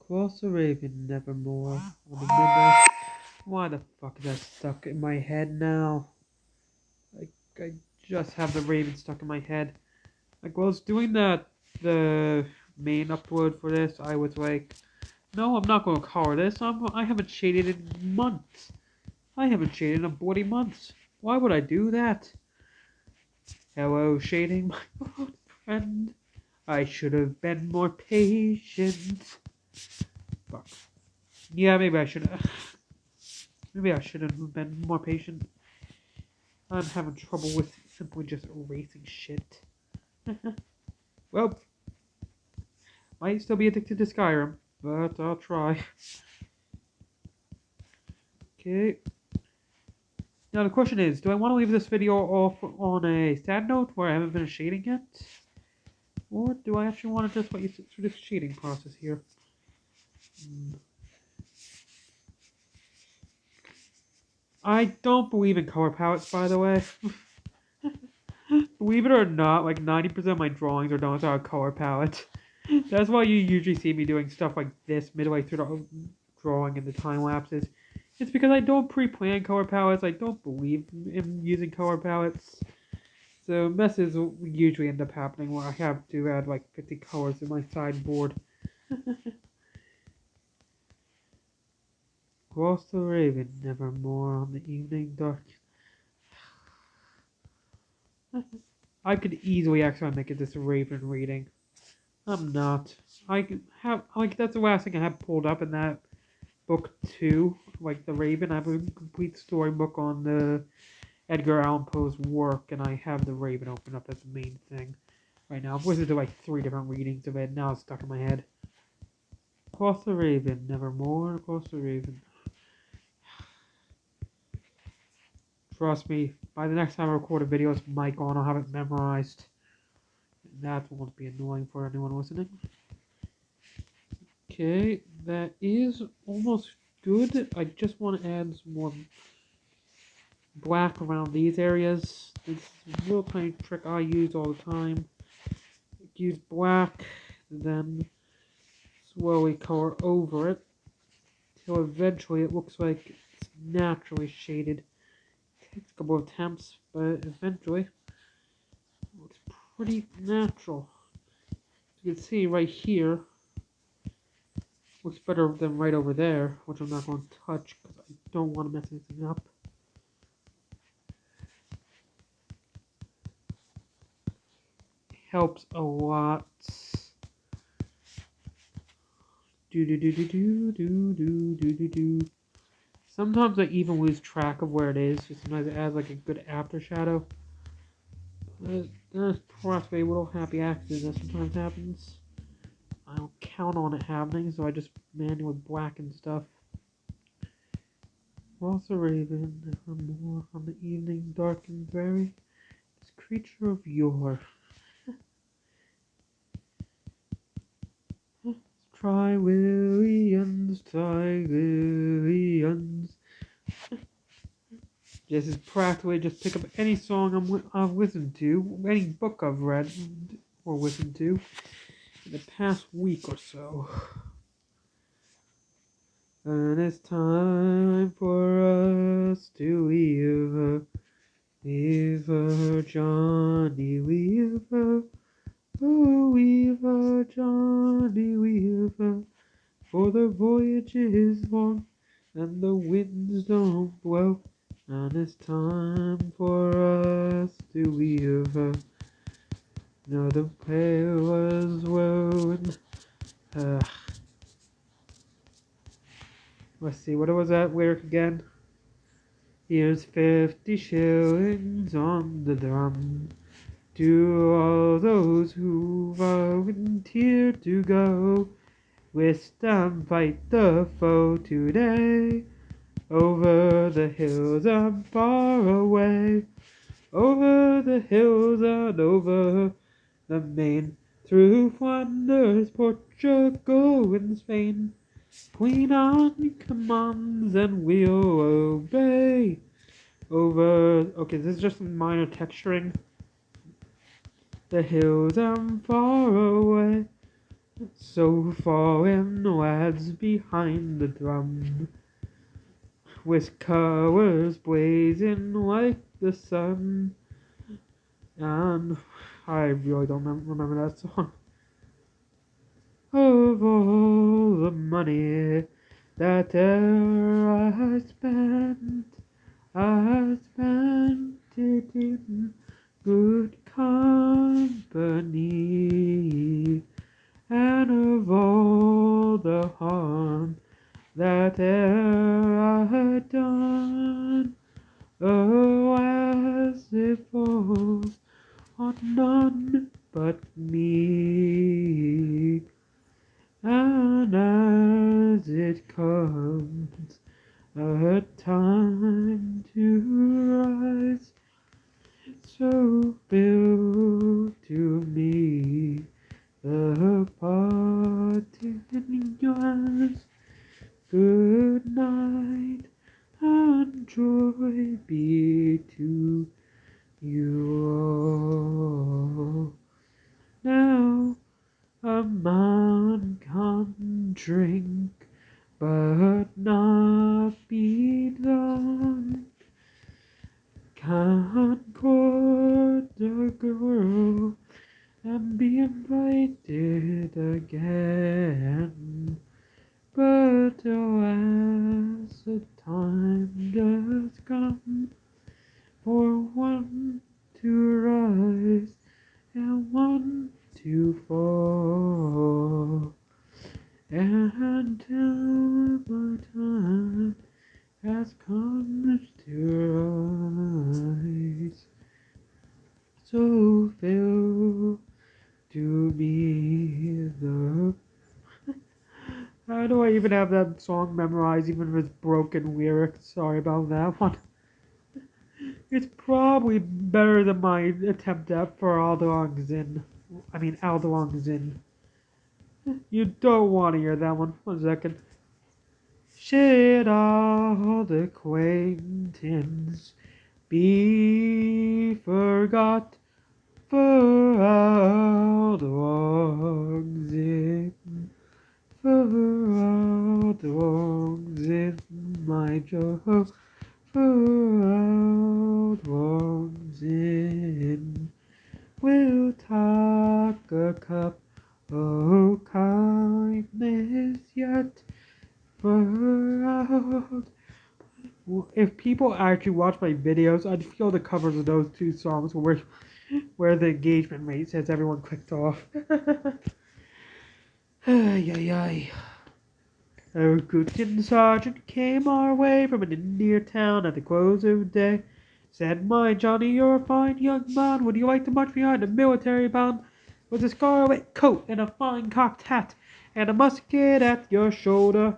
Cross the Raven nevermore on the midnight. Why the fuck is that stuck in my head now? I just have the Raven stuck in my head. Like, while I was doing the main upload for this, I was like, no, I'm not going to color this. I haven't shaded in months. I haven't shaded in 40 months. Why would I do that? Hello, shading, my old friend. I should have been more patient. Fuck. Yeah, maybe I should have. Maybe I should have been more patient. I'm having trouble with simply just erasing shit. Well, might still be addicted to Skyrim, but I'll try. Okay. Now the question is, do I want to leave this video off on a sad note where I haven't finished shading yet? Or do I actually want to just let you sit through this shading process here? I don't believe in color palettes, by the way. Believe it or not, like 90% of my drawings are done without a color palette. That's why you usually see me doing stuff like this midway through the drawing and the time lapses. It's because I don't pre-plan color palettes. I don't believe in using color palettes. So messes usually end up happening where I have to add like 50 colors in my sideboard. Cross the Raven nevermore on the evening dark. I could easily actually make it this Raven reading. I'm not. I have like that's the last thing I have pulled up in that book too. Like the Raven, I have a complete storybook on the Edgar Allan Poe's work, and I have the Raven open up as the main thing right now. I've listened to like 3 different readings of it. Now it's stuck in my head. Across the Raven, nevermore. Across the Raven. Trust me, by the next time I record a video, it's mic on. I'll have it memorized. That won't be annoying for anyone listening. Okay, that is almost good. I just want to add some more black around these areas. This is a little tiny trick I use all the time. Use black, then slowly color over it, till eventually it looks like it's naturally shaded. It takes a couple of attempts, but eventually it looks pretty natural. As you can see right here, looks better than right over there, which I'm not going to touch because I don't want to mess anything up. Helps a lot. Sometimes I even lose track of where it is. Sometimes it adds like a good after shadow. That's possibly a little happy accident that sometimes happens. I don't count on it happening, so I just manually blacken stuff. Also Raven, nevermore on the evening dark and dreary, this creature of yore. Try Williams, try Williams. This is practically just pick up any song I've listened to, any book I've read or listened to in the past week or so. And it's time for us to leave her, Johnny Weaver. Oh, Weaver, Johnny Weaver, for the voyage is long and the winds don't blow, and it's time for us to leave her. Now the pail was woven. Let's see, what was that lyric again? Here's 50 shillings on the drum to all those who volunteered to go with and fight the foe today. Over the hills and far away, over the hills and over the main, through Flanders, Portugal and Spain. Queen Anne commands and we'll obey. Okay, this is just minor texturing. The hills and far away. So far in the lads behind the drum, with colors blazing like the sun. And I really don't remember that song. Of all the money that e'er I spent it in good company. And of all the harm that e'er I had done, oh, as it falls on none but me. And as it comes a time to rise, so fill to me the parting glass. Good night and joy be to you all. Now a man can drink, but not be drunk. Can court a girl and be invited again. But alas, the time does come for one to rise and one to fall. And till my time has come to rise, so fill to me the... How do I even have that song memorized, even with broken lyrics? Sorry about that one. It's probably better than my attempt at For All the Long Zin. All the Long Zin. You don't want to hear that one. 1 second. Should old acquaintance be forgot for all the wrongs in, for all the wrongs in my joy, for all the wrongs in, we'll talk a cup of kindness yet. If people actually watch my videos, I'd feel the covers of those two songs where the engagement rate says everyone clicked off. Ay, ay, ay. A recruiting sergeant came our way from an Indian town at the close of day. Said, "My Johnny, you're a fine young man. Would you like to march behind a military band with a scarlet coat and a fine cocked hat and a musket at your shoulder?"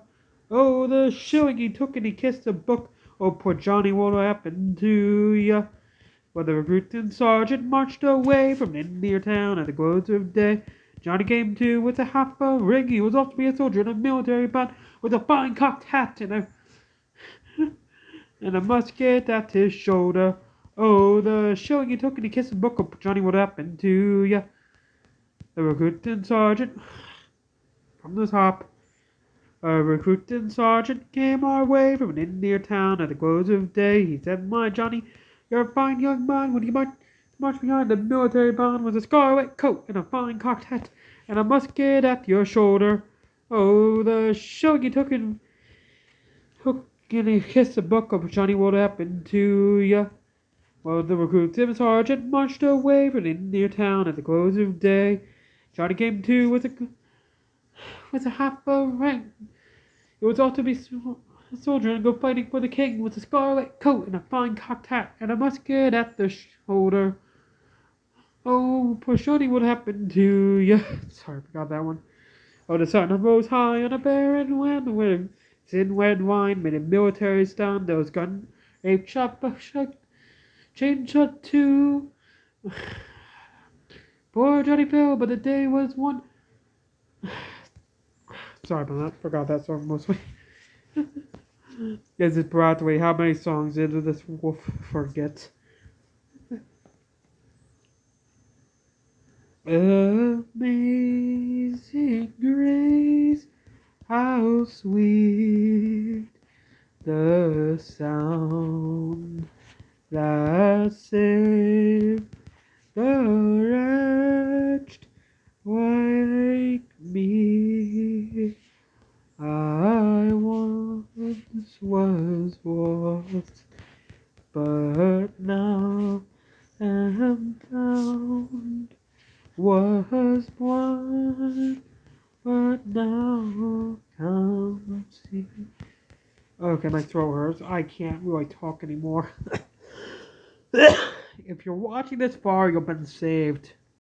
Oh, the shilling he took and he kissed the book. Oh, poor Johnny, what'll happen to ya? Well, the recruiting sergeant marched away from Indian town at the close of day. Johnny came to with a half a ring. He was off to be a soldier in a military band with a fine cocked hat and a musket at his shoulder. Oh, the shilling he took and he kissed the book. Oh, Johnny, what happened to ya? The recruiting sergeant from the top. A recruiting sergeant came our way from an Indian town at the close of day. He said, "My Johnny, you're a fine young man. Would you march behind a military band with a scarlet coat and a fine cocked hat and a musket at your shoulder?" Oh, the shilling he took and he kissed the book. Of Johnny, what happened to ya? Well, the recruiting sergeant marched away from an Indian town at the close of day. Johnny came to with a half a rank. It was ought to be a soldier and go fighting for the king with a scarlet coat and a fine cocked hat and a musket at the shoulder. Oh, poor Shorty, what happened to ya? Sorry, I forgot that one. Oh, the sun rose high on a barren land where sin red wine made a military stand. There was gun, rape, shot, chain shot too. Poor Johnny fell, but the day was won. Sorry about that. Forgot that song mostly. Is it Broadway? How many songs into this wolf forget? Amazing so sweet, the sound that saved the wretched like me. I once was lost, but now am found. Was blind, but now can see. Okay, my throat hurts. I can't really talk anymore. If you're watching this far, you've been saved.